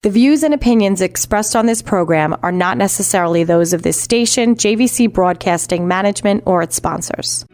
The views and opinions expressed on this program are not necessarily those of this station, JVC Broadcasting Management, or its sponsors.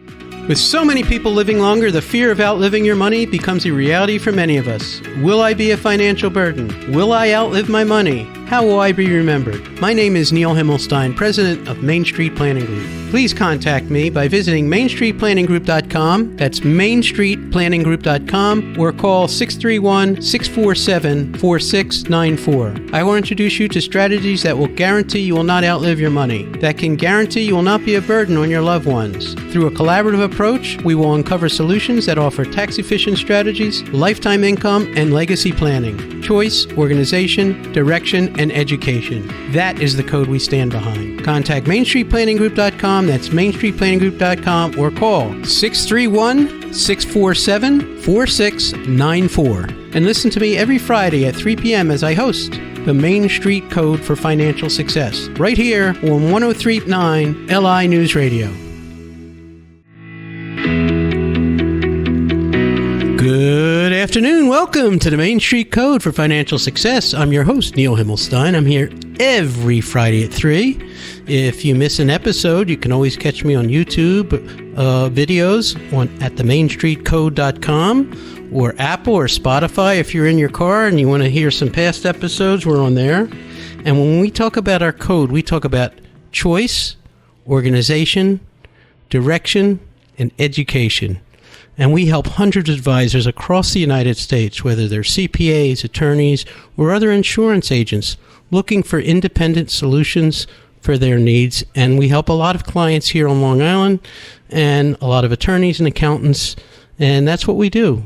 With so many people living longer, the fear of outliving your money becomes a reality for many of us. Will I be a financial burden? Will I outlive my money? How will I be remembered? My name is Neil Himmelstein, president of Main Street Planning Group. Please contact me by visiting mainstreetplanninggroup.com. That's mainstreetplanninggroup.com, or call 631-647-4694. I will introduce you to strategies that will guarantee you will not outlive your money, that can guarantee you will not be a burden on your loved ones. Through a collaborative approach, we will uncover solutions that offer tax-efficient strategies, lifetime income, and legacy planning, choice, organization, direction, and education. That is the code we stand behind. Contact mainstreetplanninggroup.com. That's mainstreetplanninggroup.com, or call 631-647-4694. And listen to me every Friday at 3 p.m. as I host the Main Street Code for Financial Success, right here on 103.9 LI News Radio. Good afternoon. Welcome to the Main Street Code for Financial Success. I'm your host, Neil Himmelstein. I'm here every Friday at 3. If you miss an episode, you can always catch me on YouTube videos at themainstreetcode.com, or Apple or Spotify. If you're in your car and you want to hear some past episodes, we're on there. And when we talk about our code, we talk about choice, organization, direction, and education. And we help hundreds of advisors across the United States, whether they're CPAs, attorneys, or other insurance agents, looking for independent solutions for their needs. And we help a lot of clients here on Long Island, and a lot of attorneys and accountants. And that's what we do.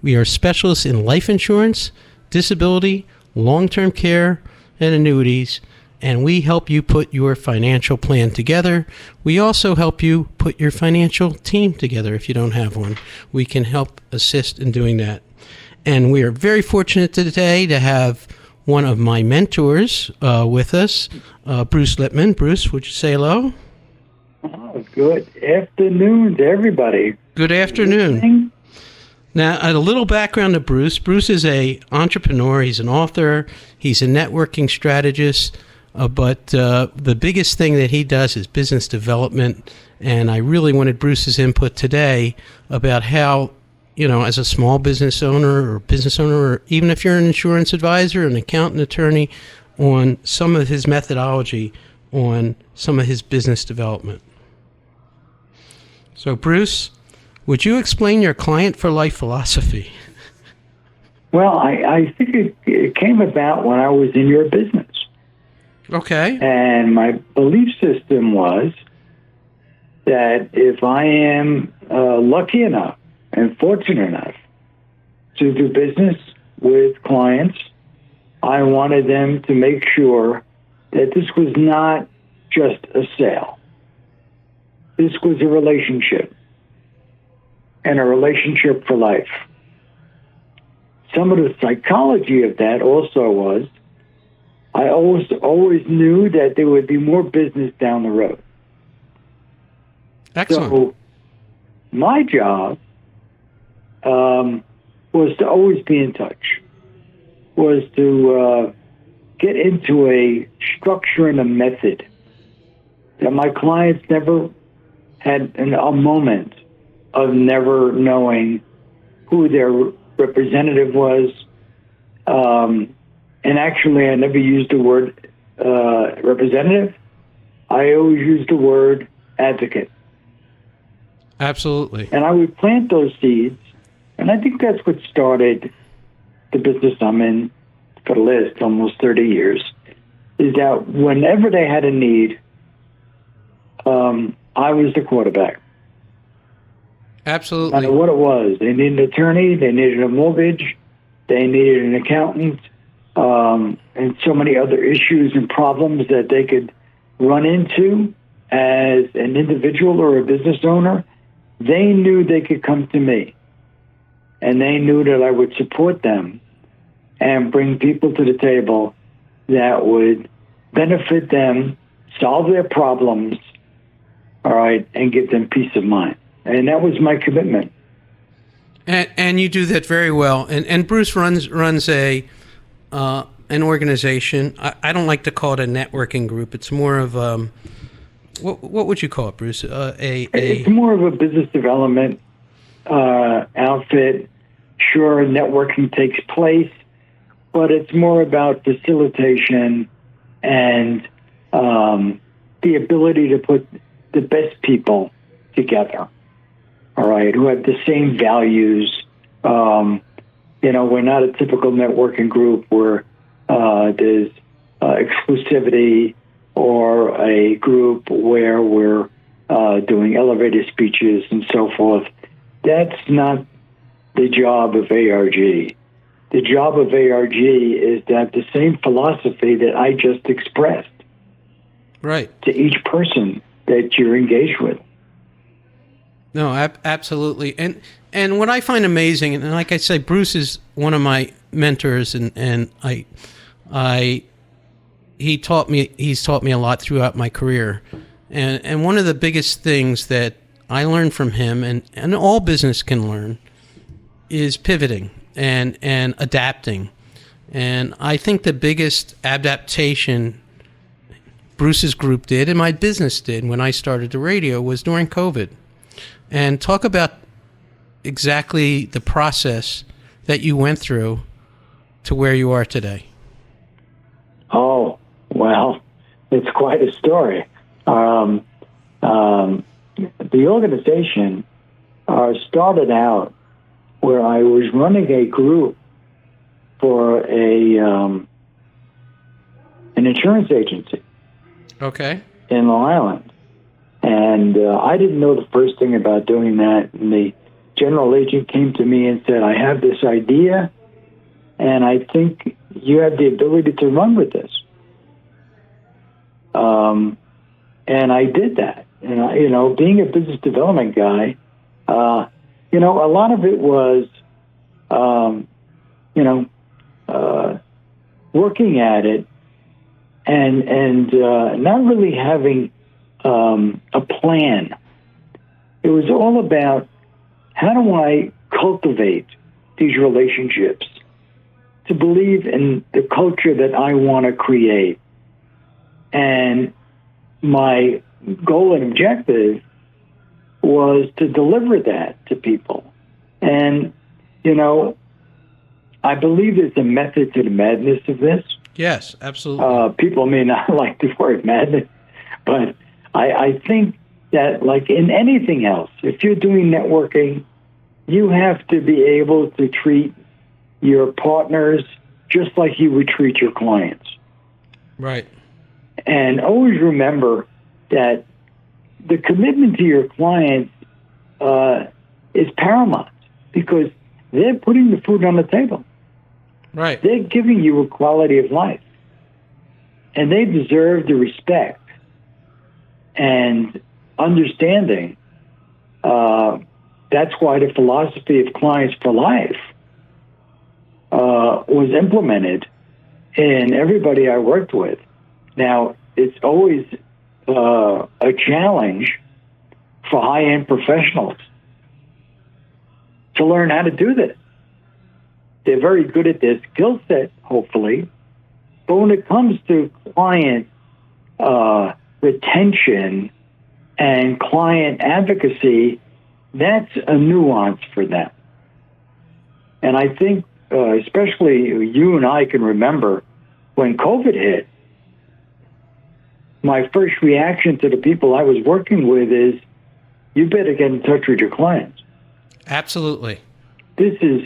We are specialists in life insurance, disability, long-term care, and annuities. And we help you put your financial plan together. We also help you put your financial team together if you don't have one. We can help assist in doing that. And we are very fortunate today to have one of my mentors with us, Bruce Libman. Bruce, would you say hello? Oh, good afternoon to everybody. Good afternoon. Now, a little background to Bruce. Bruce is an entrepreneur. He's an author. He's a networking strategist. But the biggest thing that he does is business development, and I really wanted Bruce's input today about how, as a small business owner, or even if you're an insurance advisor, an accountant, attorney, on some of his methodology on some of his business development. So, Bruce, would you explain your client for life philosophy? Well, I think it came about when I was in your business. Okay. And my belief system was that if I am lucky enough and fortunate enough to do business with clients, I wanted them to make sure that this was not just a sale. This was a relationship, and a relationship for life. Some of the psychology of that also was I always knew that there would be more business down the road. Excellent. So my job was to always be in touch, was to get into a structure and a method that my clients never had a moment of never knowing who their representative was. And actually, I never used the word representative. I always used the word advocate. Absolutely. And I would plant those seeds, and I think that's what started the business I'm in for the last almost 30 years, is that whenever they had a need, I was the quarterback. Absolutely. No matter what it was. They needed an attorney, they needed a mortgage, they needed an accountant, and so many other issues and problems that they could run into as an individual or a business owner. They knew they could come to me, and they knew that I would support them and bring people to the table that would benefit them, solve their problems, all right, and give them peace of mind. And that was my commitment. And you do that very well. And Bruce runs a an organization. I don't like to call it a networking group. It's more of what would you call it, Bruce? It's more of a business development outfit. Sure, networking takes place, but it's more about facilitation and the ability to put the best people together, all right, who have the same values. We're not a typical networking group where there's exclusivity, or a group where we're doing elevator speeches and so forth. That's not the job of ARG. The job of ARG is to have the same philosophy that I just expressed, right, to each person that you're engaged with. No, absolutely. And what I find amazing, and like I say, Bruce is one of my mentors, and he's taught me a lot throughout my career. And one of the biggest things that I learned from him, and all business can learn, is pivoting and adapting. And I think the biggest adaptation Bruce's group did, and my business did when I started the radio, was during COVID. And talk about exactly the process that you went through to where you are today. Oh, well, it's quite a story. The organization started out where I was running a group for an insurance agency. Okay. In Long Island. And I didn't know the first thing about doing that. And the general agent came to me and said, I have this idea, and I think you have the ability to run with this. And I did that. And, being a business development guy, a lot of it was, working at it and not really having a plan. It was all about, how do I cultivate these relationships to believe in the culture that I want to create? And my goal and objective was to deliver that to people. And, I believe there's a method to the madness of this. Yes, absolutely. People may not like the word madness, but I think that, like in anything else, if you're doing networking, you have to be able to treat your partners just like you would treat your clients. Right. And always remember that the commitment to your clients is paramount, because they're putting the food on the table. Right. They're giving you a quality of life, and they deserve the respect and understanding. That's why the philosophy of clients for life was implemented in everybody I worked with. Now, it's always a challenge for high-end professionals to learn how to do this. They're very good at their skill set, hopefully, but when it comes to client retention and client advocacy, that's a nuance for them. And I think, especially you and I can remember when COVID hit, my first reaction to the people I was working with is, you better get in touch with your clients. Absolutely. This is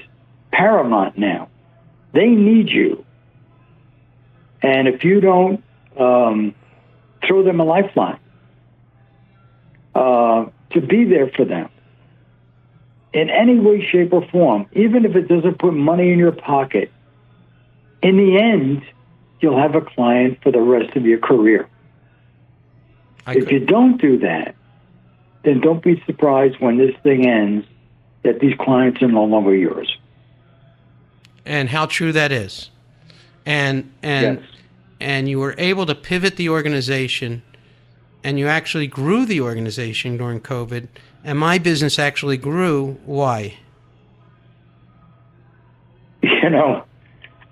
paramount now. They need you. And if you don't throw them a lifeline, to be there for them in any way, shape, or form, even if it doesn't put money in your pocket, in the end, you'll have a client for the rest of your career. If you don't do that, then don't be surprised when this thing ends that these clients are no longer yours. And how true that is. And Yes. and you were able to pivot the organization, and you actually grew the organization during COVID, and my business actually grew. Why?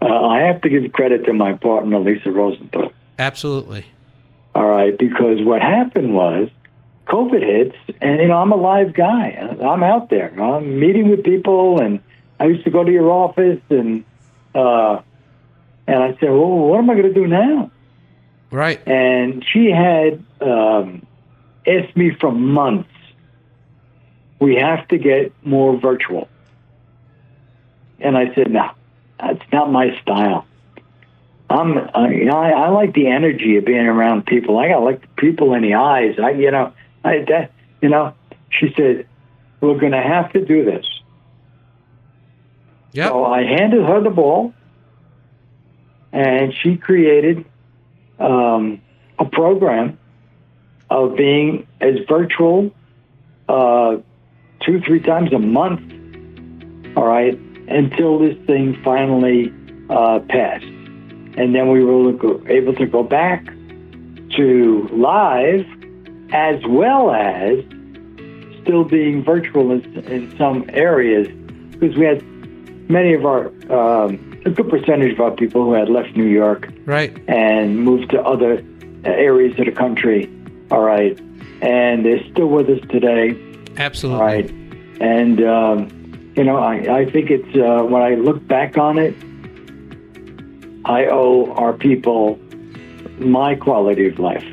I have to give credit to my partner, Lisa Rosenthal. Absolutely. All right, because what happened was COVID hits, and, I'm a live guy. I'm out there. I'm meeting with people, and I used to go to your office, and I said, well, what am I going to do now? Right. And she had asked me for months, we have to get more virtual. And I said, no, that's not my style. I like the energy of being around people. I got like the people in the eyes. She said, we're going to have to do this. Yep. So I handed her the ball, and she created a program of being as virtual 2-3 times a month, all right, until this thing finally passed. And then we were able to go back to live, as well as still being virtual in some areas, because we had many of our, a good percentage of our people who had left New York, right, and moved to other areas of the country, all right, and they're still with us today. Absolutely. All right, and I think it's when I look back on it, I owe our people my quality of life.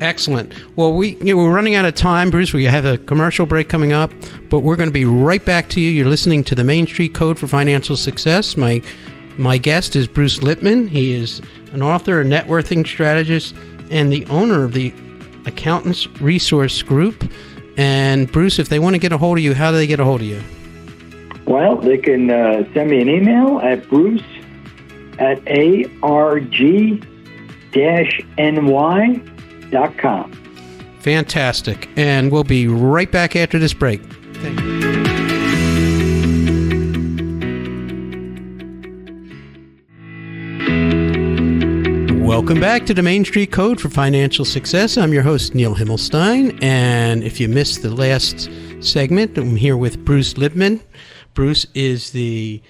Excellent. Well, we're running out of time, Bruce. We have a commercial break coming up, but we're going to be right back to you. You're listening to the Main Street Code for Financial Success. My guest is Bruce Libman. He is an author, a networking strategist, and the owner of the Accountants Resource Group. And Bruce, if they want to get a hold of you, how do they get a hold of you? Well, they can send me an email at bruce@arg-ny.com. Fantastic. And we'll be right back after this break. Thank you. Welcome back to the Main Street Code for Financial Success. I'm your host, Neil Himmelstein. And if you missed the last segment, I'm here with Bruce Libman. Bruce is the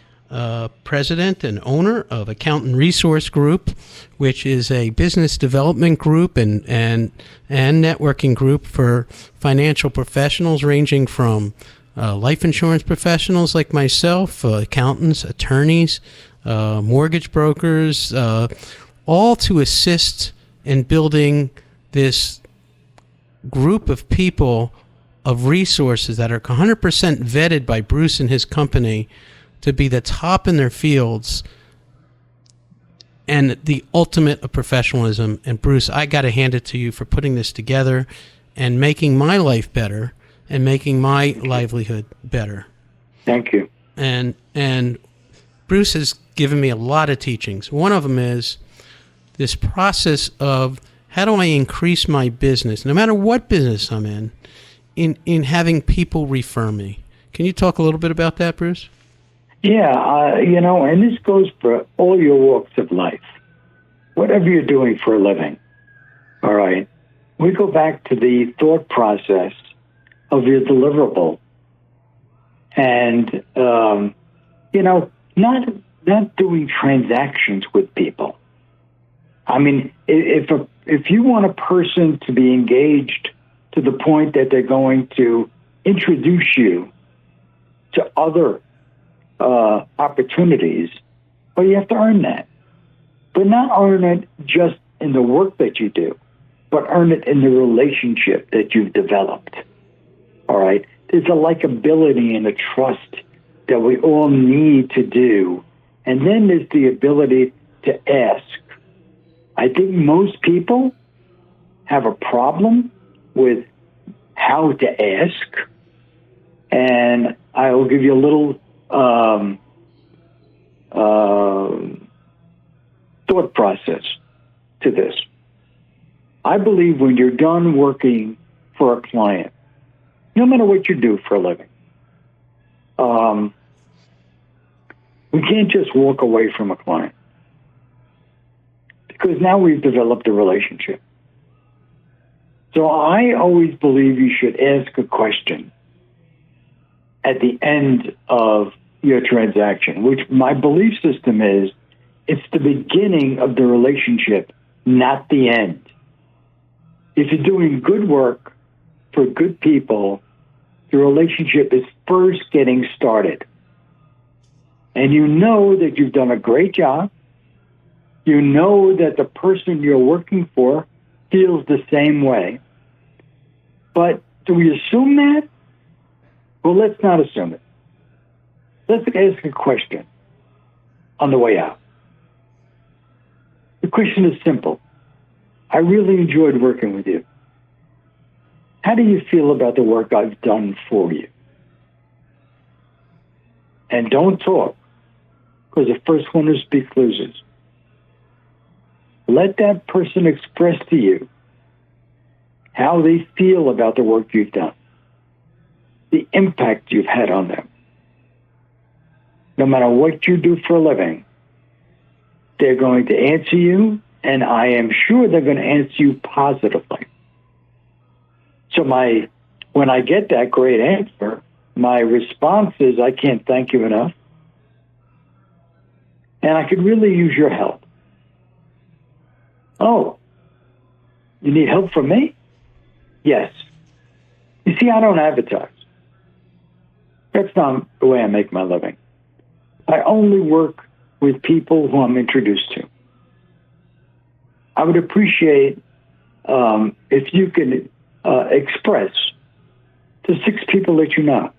president and owner of Accountant Resource Group, which is a business development group and networking group for financial professionals, ranging from life insurance professionals like myself, accountants, attorneys, mortgage brokers, all to assist in building this group of people, of resources that are 100% vetted by Bruce and his company to be the top in their fields and the ultimate of professionalism. And Bruce, I got to hand it to you for putting this together and making my life better and making my livelihood better. Thank you. And Bruce has given me a lot of teachings. One of them is this process of how do I increase my business, no matter what business I'm in having people refer me. Can you talk a little bit about that, Bruce? Yeah, and this goes for all your walks of life. Whatever you're doing for a living, all right, we go back to the thought process of your deliverable. And, not doing transactions with people. I mean, if you want a person to be engaged to the point that they're going to introduce you to other opportunities, well, you have to earn that. But not earn it just in the work that you do, but earn it in the relationship that you've developed. All right? There's a likability and a trust that we all need to do. And then there's the ability to ask. I think most people have a problem with how to ask. And I will give you a little thought process to this. I believe when you're done working for a client, no matter what you do for a living, we can't just walk away from a client, because now we've developed a relationship. So I always believe you should ask a question at the end of your transaction, which my belief system is It's the beginning of the relationship, not the end. If you're doing good work for good people, the relationship is first getting started. And you know that you've done a great job. You know that the person you're working for feels the same way. But do we assume that? Well, let's not assume it. Let's ask a question on the way out. The question is simple. I really enjoyed working with you. How do you feel about the work I've done for you? And don't talk, because the first one who speaks loses. Let that person express to you how they feel about the work you've done, the impact you've had on them. No matter what you do for a living, they're going to answer you, and I am sure they're going to answer you positively. So when I get that great answer, my response is, I can't thank you enough, and I could really use your help. Oh, you need help from me? Yes. You see, I don't advertise. That's not the way I make my living. I only work with people who I'm introduced to. I would appreciate if you could express to 6 people that you know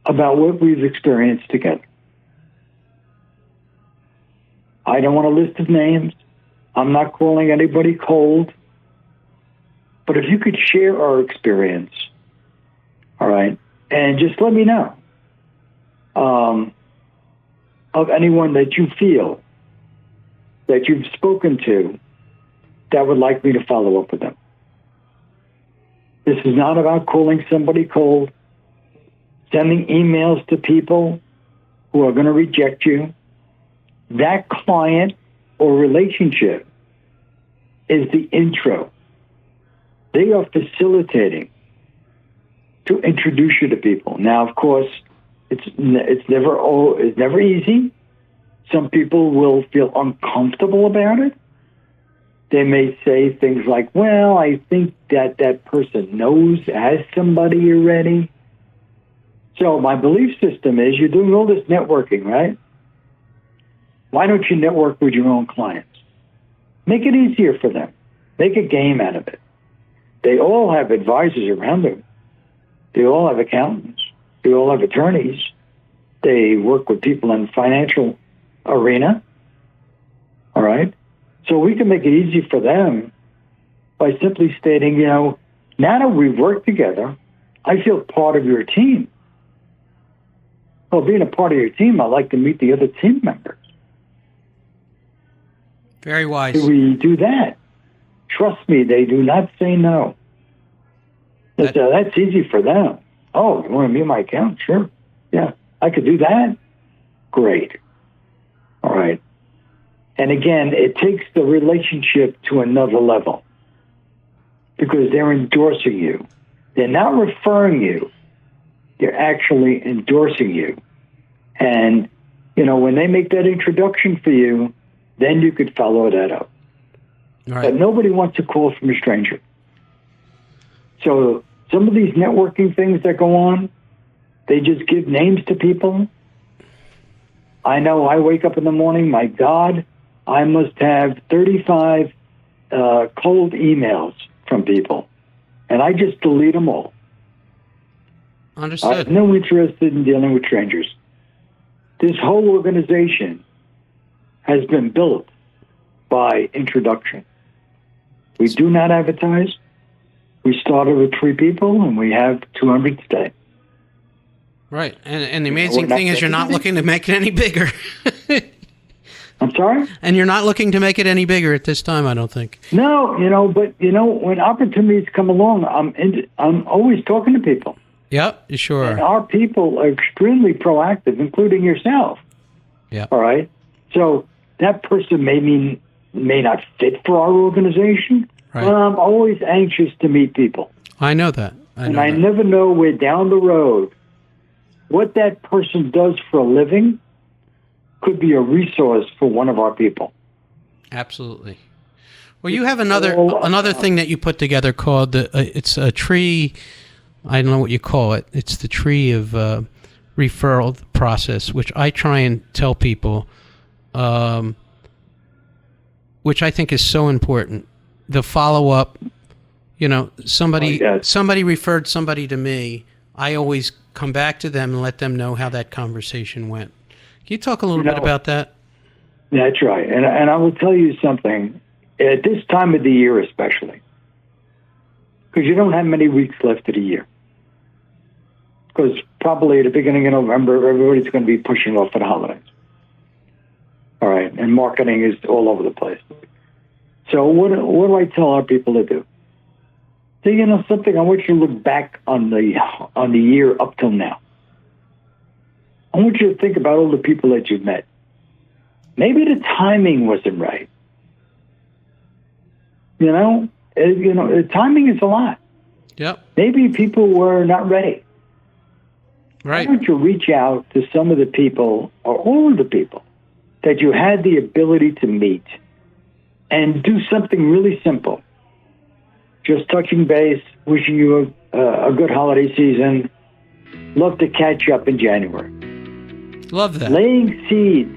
about what we've experienced together. I don't want a list of names. I'm not calling anybody cold. But if you could share our experience, all right, and just let me know of anyone that you feel that you've spoken to that would like me to follow up with them. This is not about calling somebody cold, sending emails to people who are going to reject you. That client or relationship is the intro. They are facilitating to introduce you to people. Now, of course, it's never easy. Some people will feel uncomfortable about it. They may say things like, well, I think that person has somebody already. So my belief system is you're doing all this networking, right? Why don't you network with your own clients? Make it easier for them. Make a game out of it. They all have advisors around them. They all have accountants. They all have attorneys. They work with people in the financial arena. All right? So we can make it easy for them by simply stating, now that we've worked together, I feel part of your team. Well, being a part of your team, I like to meet the other team members. Very wise. Do we do that? Trust me, they do not say no. That's easy for them. Oh, you want to meet my accountant? Sure. Yeah, I could do that. Great. All right. And again, it takes the relationship to another level because they're endorsing you. They're not referring you. They're actually endorsing you. And, when they make that introduction for you, then you could follow that up. All right. But nobody wants a call from a stranger. So some of these networking things that go on, they just give names to people. I know I wake up in the morning, my God, I must have 35 cold emails from people. And I just delete them all. Understood. I have no interest in dealing with strangers. This whole organization has been built by introduction. We do not advertise. We started with 3 people, and we have 200 today. Right. And the amazing thing is you're not looking to make it any bigger. I'm sorry? And you're not looking to make it any bigger at this time, I don't think. No, but when opportunities come along, I'm always talking to people. Yep, you sure are. And our people are extremely proactive, including yourself. Yeah. All right? So that person may not fit for our organization, right. But I'm always anxious to meet people. I know that. I never know where down the road what that person does for a living could be a resource for one of our people. Absolutely. Well, you have another thing that you put together called it's a tree. I don't know what you call it. It's the tree of referral process, which I try and tell people, which I think is so important. The follow up. You know, somebody referred somebody to me. I always come back to them and let them know how that conversation went. Can you talk a little bit about that? That's right. And I will tell you something, at this time of the year especially, because you don't have many weeks left of the year. Because probably at the beginning of November, everybody's going to be pushing off for the holidays. All right. And marketing is all over the place. So what do I tell our people to do? So, you know something, I want you to look back on the year up till now. I want you to think about all the people that you've met. Maybe the timing wasn't right. The timing is a lot. Yep. Maybe people were not ready. Right. Why don't you reach out to some of the people, or all of the people, that you had the ability to meet and do something really simple. Just touching base, wishing you a good holiday season. Love to catch up in January. Love that. Laying seeds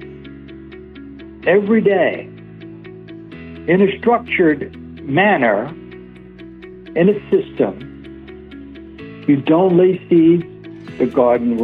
every day in a structured manner, in a system. You don't lay seeds, the garden will